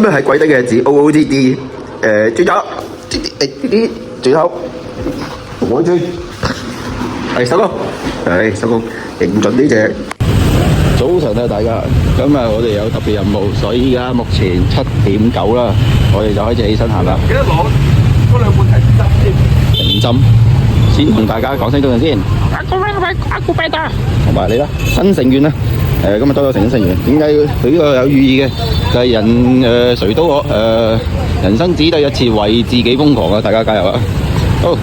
咩係鬼底嘅字 OOTD 最左最後我追係收工收工認準呢隻。早晨啊大家，今日我哋有特別任務，所以依家目前7:09啦，我哋就開始起身行啦。記得攞嗰兩罐提子針先。定針先同大家講聲早晨先。阿古拜達同埋你啦，新成員啦。今日多咗成員，點解佢呢個有寓意嘅？就係誰都可人生只得一次，為自己瘋狂啊！大家加油啊！好，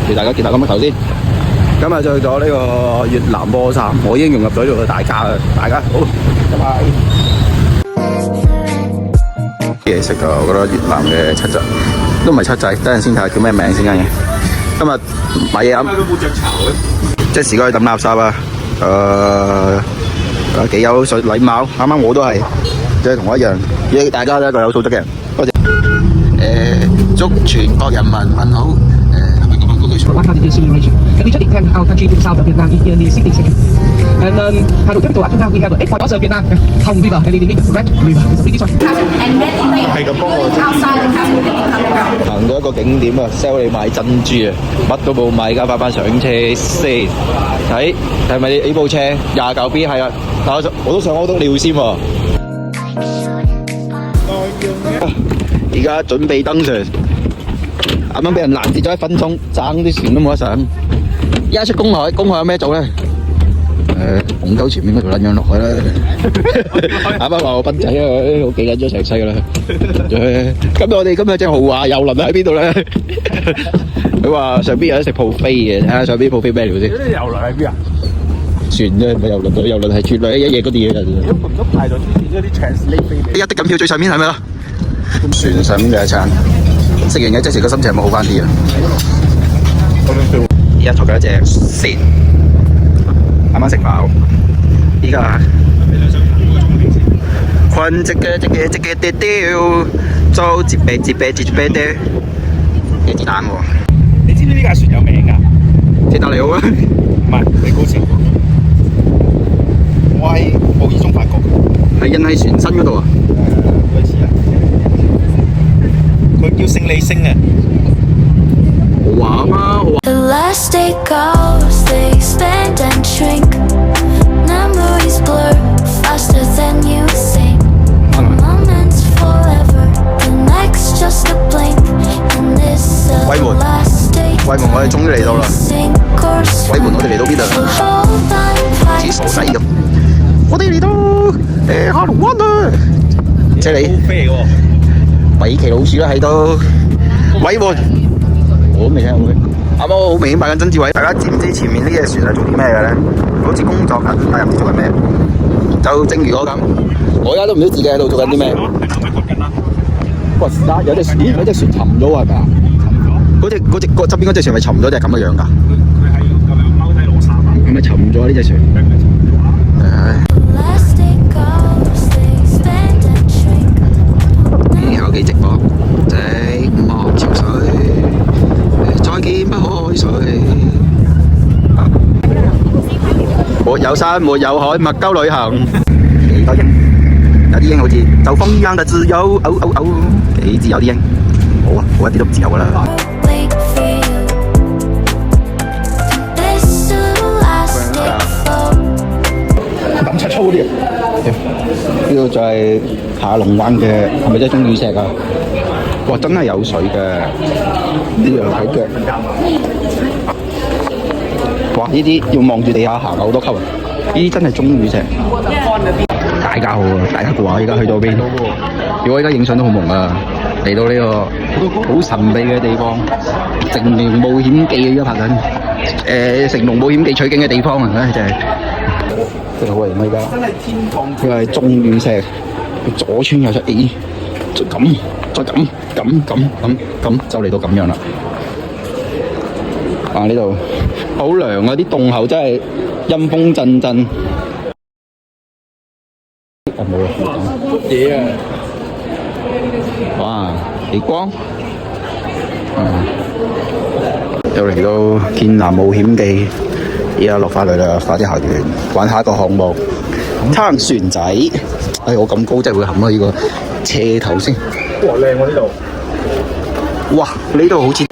俾大家見下咁嘅頭先。今日就去咗呢個越南波衫，我已經融入咗呢個大家啦，大家好，拜拜。嘢食啊，我覺得越南嘅七仔都唔係七仔，等陣先睇下叫咩名先嘅。今日買嘢飲，即時過去抌垃圾啊！幾有禮貌，啱啱我都係，即係同我一樣，大家都係一個有素質嘅人。多謝。祝全國人民問好。What are the consideration? Can we just extend our country to the south of Vietnam in nearly 60 seconds? And how to capital Africa, we have 8 points of Vietnam, Hồng River, and the Red River. It's a British one. And then outside the castle. 行到一個景點啊 ，sell 你買珍珠啊，乜都冇買，而家翻上車先。睇係咪呢部車29 B 係啊？但我都想屙到尿先喎。而家準備登船。啱啱俾人攔截咗1分鐘，爭啲船都冇得上。依家出公海，公海有咩做咧？紅溝前面嗰條撚樣落去啦。啱啱話我賓仔啊，我記緊咗詳細噶啦。咁我哋今日隻豪華遊輪喺邊度咧？佢話上邊有得食 buffet嘅，睇下上邊 buffet 咩料先。啲遊輪喺邊啊？船啫，唔係遊輪，遊輪係絕對一夜嗰啲嘢㗎。咁排到之前嗰啲 translate 俾你。一的緊票最上面係咪啦？船上面就一餐。食完嘅即時個心情有冇好翻啲啊？而家坐緊一隻船，啱啱食飽。依家困隻嘅爹雕，做接啤爹幾子彈喎。你知唔知呢架船有名㗎？鐵達尼號啊？唔係，你高潮。我喺無意中發覺。係印喺船身嗰度啊？類似啊。佢叫勝利星啊！豪華嘛，豪華。 The last day goes, they expand and shrink. Memories blur faster than you think. One moment's forever, the next just a blink. And this the 鬼門， last day. 鬼門，我哋終於嚟到啦！ Sink or 鬼門， swim. 我哋嚟到邊度？ Hold on 似 tight. 傻仔咁。我哋嚟到哈龍灣啊！即係你。好飛喎！米奇老鼠啦喺度，鬼門，我都未聽過。啱啱好明顯擺緊曾志偉，大家知唔知前面呢隻船係做啲咩嘅咧？好似工作緊，但又唔知做緊咩。就正如我咁，我而家都唔知自己喺度做緊啲咩。哇！有隻船沉咗係咪啊？嗰側邊嗰隻船咪沉咗，定係咁嘅樣㗎？佢係咁樣踎低攞衫啊！係咪沉咗呢隻船？唉， Last day goes, they expand and shrink. 有幾直播，寂寞潮水，再見不開水。沒有山，沒有海，麥鳩旅行。幾多英？有啲英好似就風一樣嘅自由，幾自由啲英？好啊，我一啲都唔自由㗎啦。 Wait for you. This the last day float. 抌出粗啲。呢個就係下龍灣嘅，係咪真係中雨石啊？哇！真係有水嘅，呢樣睇腳。哇！呢啲要望住地下行好多級啊！呢啲真係中雨石。大家好啊！大家估下而家去到邊？如果而家影相都好朦啊！嚟到呢個好神秘嘅地方，成龍冒險記而家拍緊。成龍冒險記取景嘅地方啊！唉，真係。真係好型啊！而家真係天堂，佢係中雨石，左穿右出，咦？再咁就嚟到咁樣啦！啊，呢度好涼啊！啲洞口真係陰風陣陣。啊冇啦，嘢啊！哇，幾光！又嚟到劍南冒險記。而家落翻嚟啦，快啲行完，玩下一個項目，撐船仔。哎，我咁高真係會冚啊！呢個斜頭先。哇，靚喎呢度。哇！呢度好似應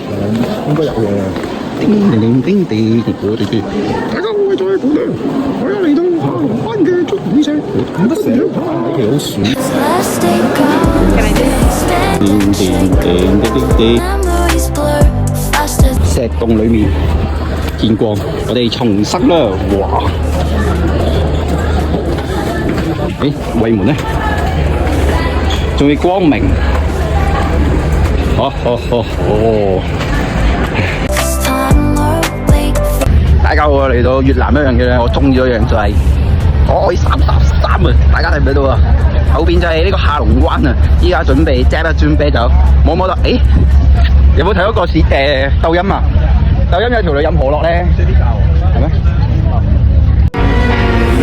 該有嘅。叮叮叮叮，我哋大家好，我係在本啦，我又嚟到下龍灣嘅捉魚聲，咁得成呢條好船。 Plastic叮叮叮叮叮， memories blur faster. 石洞裡面見光，我哋重塞啦！哇！誒，衛門咧，仲要光明。哦！ This time or wait for 大家好啊！嚟到越南一樣嘢咧，我中意嗰樣就係海三搭三啊！大家睇唔睇到啊？後邊就係呢個下龍灣啊！依家準備揸一樽啤酒，摸摸得，誒，有冇睇嗰個抖音啊？抖音有條女飲可樂咧，係咩？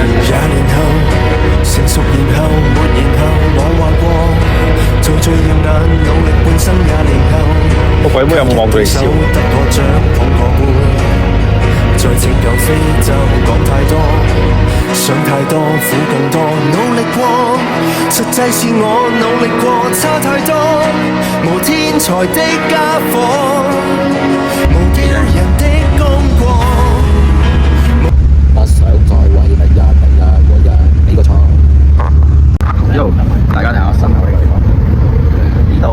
廿年後，成熟然後沒然後，我話過，做最耀眼，努力半生廿年後，個鬼妹有冇望佢笑？得個獎捧個杯，在拯救非洲講太多，想太多苦更多，努力過，實際是我努力過，差太多，無天才的家伙，無叫人的功過。不想再為第日每日起個錯。Yo， 大家睇下身後呢個地方，呢度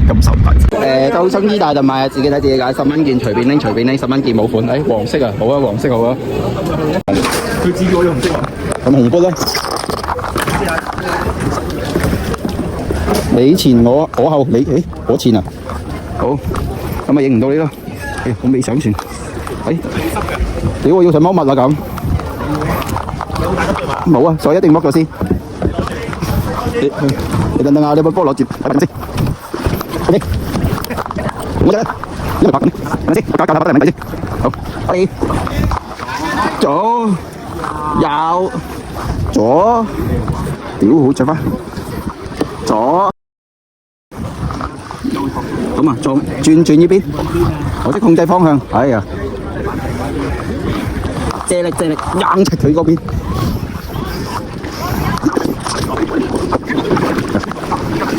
咁受惠。周生衣大特賣啊，自己睇自己揀，10蚊件隨便拎，10蚊件冇款。誒，黃色啊，好啊，黃色好啊。佢指住我用紅色喎。咁紅筆咧？你前我後，你我前啊。好，咁啊影唔到你咯。我未上船。屌我要上剝物啦咁。冇啊，所以一定剝咗先。你等等啊，你把菠蘿接，等陣先。OK，我就因為拍緊，等陣先，我搞拍得明唔明先？好，可左右左，屌好着翻，左。咁啊，轉呢邊，我識控制方向。哎呀，借力，硬出佢嗰邊。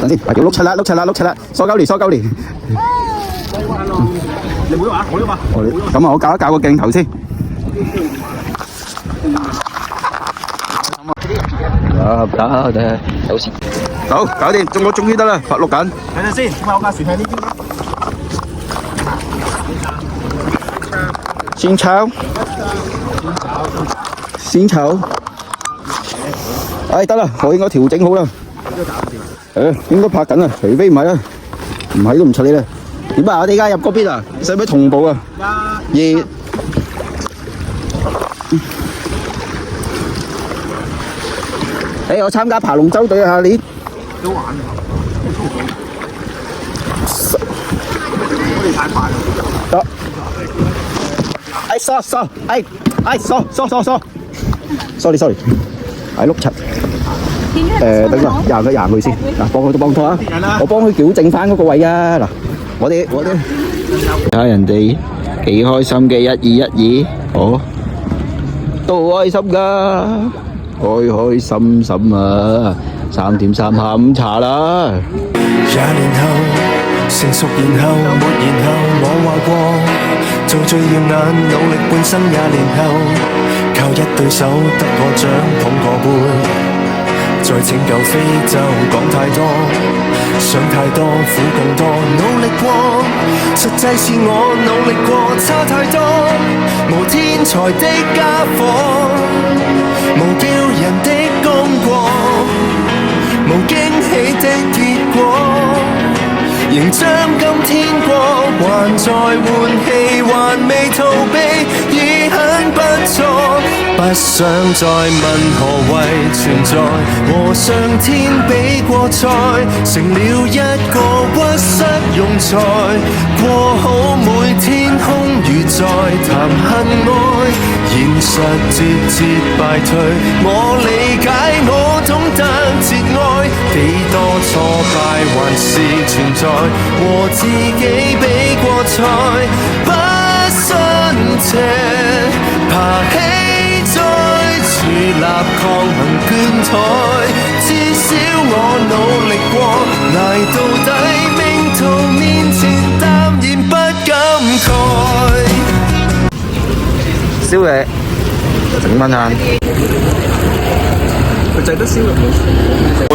等先，係叫碌柒啦，疏鳩年。你冇喐啊？我喐啊！咁啊，我校一校個鏡頭先。有時。好，搞掂，我終於得啦，錄緊。睇陣先，點解我架船喺呢邊？先炒。哎，得啦，我應該調整好啦。應該拍緊啊，除非唔係啦，唔係都唔出你啦。點啊？我哋而家入嗰邊啊，使唔使同步啊？我參加爬龍舟隊啊，下年。都玩啊！我哋太快啦。得。sorry，碌柒。等陣，行佢先。嗱，幫拖啊！我幫佢矯正翻嗰個位啊！嗱，我哋睇下人哋幾開心嘅1212，哦，都好開心噶，開心啊！3點3下午茶啦。廿年後，成熟然後沒然後，我話過，做最耀眼，努力半生廿年後，靠一對手得個獎捧個杯。在拯救非洲講太多，想太多苦更多，努力過，實際是我努力過，差太多，無天才的家伙，無叫人的功過，無驚喜的結果，仍將今天過，還在換氣，還未逃避，已很不錯。不想再問何謂存在，和上天比過賽，成了一個屈膝庸才，過好每天空餘在談恨愛，現實節敗退，我理解我懂得節哀，幾多挫敗還是存在，和自己比過賽，不信邪，爬起再立抗衡倦怠，至少我努力過，捱到底，命途面前淡然不感慨。宵夜整晚餐，佢就係得燒肉冇。